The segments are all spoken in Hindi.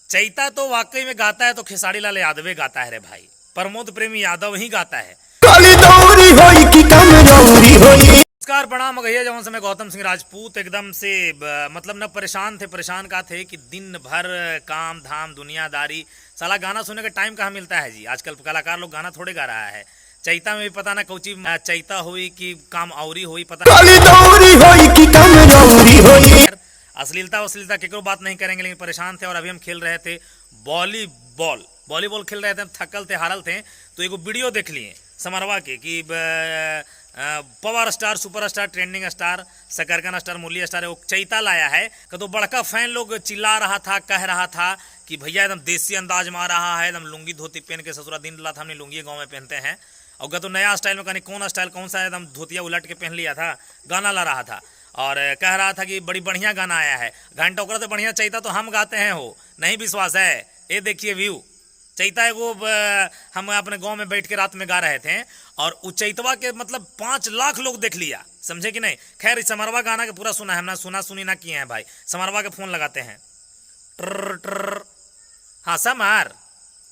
चैता तो वाकई में गाता है तो खेसारी लाल यादव गाता है रे भाई, प्रमोद प्रेमी यादव ही गाता है। नमस्कार प्रणाम भैया, जवन समय गौतम सिंह राजपूत एकदम से मतलब न परेशान थे, परेशान का थे कि दिन भर काम धाम दुनियादारी, साला गाना सुनने का टाइम कहाँ मिलता है जी। आजकल कलाकार लोग गाना थोड़े गा रहा है। चैता में भी पता ना कौची चैता हुई कि काम औरी हुई, पता अश्लीलता वश्लीलता केकरो बात नहीं करेंगे, लेकिन परेशान थे। और अभी हम खेल रहे थे वॉलीबॉल खेल रहे थे, थकल थे, हारल थे, तो एक वीडियो देख लिए समरवा के कि power star, super star, trending star, सकरकन स्टार, मुरली स्टार वो चैता लाया है। तो बड़का फैन लोग चिल्ला रहा था, कह रहा था कि भैया एकदम देसी अंदाज में आ रहा है, एकदम लुंगी धोती पहन के ससुरा दिन रात हमने लुंगी गाँव में पहनते हैं। और तो नया स्टाइल में कहीं कौन स्टाइल कौन सा एकदम धोतिया उलट के पहन लिया था, गाना ला रहा था और कह रहा था कि बड़ी बढ़िया गाना आया है। घंटा ओकरा से बढ़िया चैता तो हम गाते हैं, हो नहीं विश्वास है? ये देखिए व्यू चैता है वो, हम अपने गांव में बैठ के रात में गा रहे थे और उस चैतवा के मतलब 5 लाख लोग देख लिया, समझे कि नहीं। खैर समरवा गाना के पूरा सुना है, हमने सुना सुनी ना किए हैं भाई। समरवा के फोन लगाते हैं, ट्र ट्र। हाँ समर,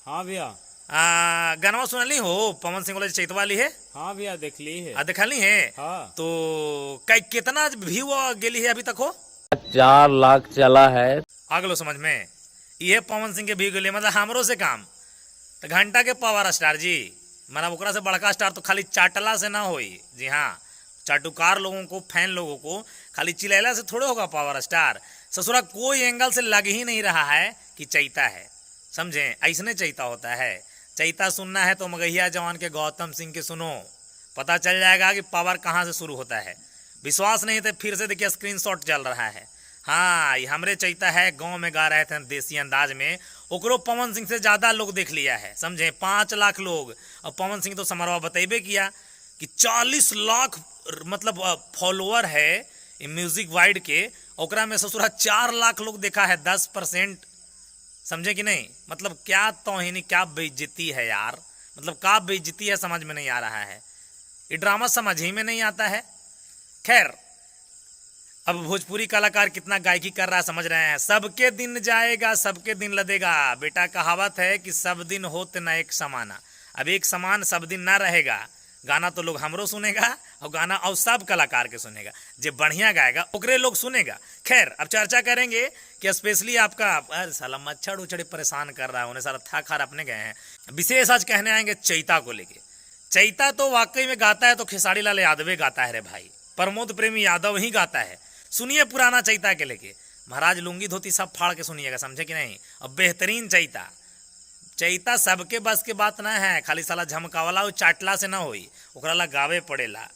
हाँ भैया गाना सुन ली हो, पवन सिंह वाले चैतवा ली है? हाँ भैया देख ली है। देखा ली है? हाँ। तो कितना व्यू गेली है अभी तक हो? 4 लाख चला है। आगलो समझ में, ये पवन सिंह के व्यू गेली, मतलब हमरो से काम। तो घंटा के पावर स्टार जी, मतलब ओकरा से बड़का स्टार तो खाली चाटला से ना होई जी। हाँ, चाटुकार लोगों को, फैन लोगों को खाली चिल्लाला से थोड़े होगा पावर स्टार। ससुरा कोई एंगल से लग ही नहीं रहा है कि चैता है, समझे? ऐसने चैता होता है। चैता सुनना है तो मगहिया जवान के गौतम सिंह के सुनो, पता चल जाएगा कि पावर कहाँ से शुरू होता है। विश्वास नहीं तो फिर से देखिए, स्क्रीनशॉट चल रहा है। हाँ, ये हमरे चैता है, गांव में गा रहे थे देसी अंदाज में, ओकरो पवन सिंह से ज़्यादा लोग देख लिया है, समझे? 5 लाख लोग। और पवन सिंह तो समरवा बतेबे किया कि 40 लाख मतलब फॉलोअर है म्यूजिक वाइड के, ओकरा में ससुरा 4 लाख लोग देखा है, 10%, समझे कि नहीं। मतलब क्या तौहीनी, क्या बेइज्जती है यार, मतलब क्या बेइज्जती है, समझ में नहीं आ रहा है। ये ड्रामा समझ ही में नहीं आता है। खैर, अब भोजपुरी कलाकार कितना गायकी कर रहा है समझ रहे हैं। सबके दिन जाएगा, सबके दिन लदेगा, बेटा कहावत है कि सब दिन होते न एक समाना। अब एक समान सब दिन ना रहेगा। गाना तो लोग हमरो सुनेगा और गाना और सब कलाकार के सुनेगा, जो बढ़िया गाएगा ओकरे लोग सुनेगा। खैर, अब चर्चा करेंगे कि स्पेशली आपका अरे साला मच्छर उछड़े परेशान कर रहा है, उन्हें सारा थक हार अपने गए हैं। विशेष आज कहने आएंगे चैता को लेके। चैता तो वाकई में गाता है तो खेसारी लाल यादव गाता है रे भाई, प्रमोद प्रेमी यादव ही गाता है। सुनिए पुराना चैता के लेके, महाराज लुंगी धोती सब फाड़ के सुनिएगा, समझे कि नहीं। अब बेहतरीन चैता, चैता सबके बस के बात ना है, खाली साला झमकावला और चाटला से ना होई, ओकरा ला गावे पड़ेला,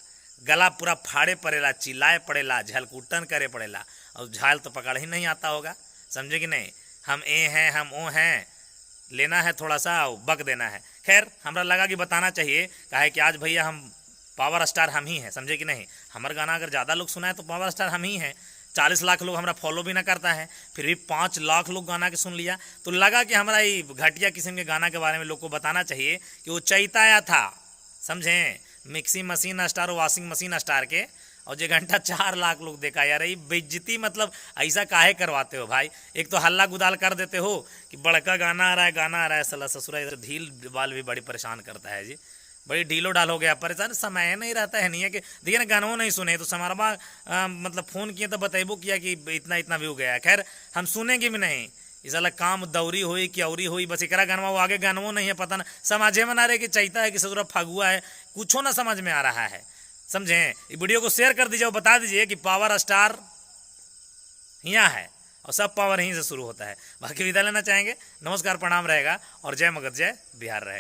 गला पूरा फाड़े पड़ेला, चिल्लाए पड़ेला, झलकूटन करे पड़ेला। और झाल तो पकड़ ही नहीं आता होगा, समझे कि नहीं। हम ए हैं, हम ओ हैं, लेना है थोड़ा सा बक देना है। खैर, हमरा लगा कि बताना चाहिए, काहे कि आज भैया हम पावर स्टार हम ही हैं, समझे कि नहीं। हमारा गाना अगर ज़्यादा लोग सुना है तो पावर स्टार हम ही हैं। 40 लाख लोग हमारा फॉलो भी ना करता है, फिर भी 5 लाख लोग गाना के सुन लिया, तो लगा कि हमारा ये घटिया किस्म के गाना के बारे में लोग को बताना चाहिए कि वो चैता आया था, समझें। मिक्सी मशीन स्टार और वॉशिंग मशीन स्टार के, और जो घंटा 4 लाख लोग देखा। यार ये बेइज्जती, मतलब ऐसा काहे करवाते हो भाई। एक तो हल्ला गुदाल कर देते हो कि बड़का गाना आ रहा है, गाना आ रहा है, सला ससुरा ढील बाल भी बड़ी परेशान करता है जी, बड़ी ढीलो डाल हो गया, परेशान। समय नहीं रहता है, नहीं है कि देखिए ना, गानों नहीं सुने तो समरवा मतलब फ़ोन किए तो बतेबो किया कि इतना इतना व्यू गया। खैर, हम सुनेंगे भी नहीं, इस वाला काम दौरी हुई कि औरी हुई, बस एकरा गानवा वो आगे गानवो नहीं है, पता ना समझे में ना रहे कि चैता है कि ससुरा फगुआ है, कुछ ना समझ में आ रहा है, समझें। इस वीडियो को शेयर कर दीजिए और बता दीजिए कि पावर स्टार यहाँ है और सब पावर यहीं से शुरू होता है। बाकी विदा लेना चाहेंगे, नमस्कार प्रणाम रहेगा और जय मगध जय बिहार रहेगा।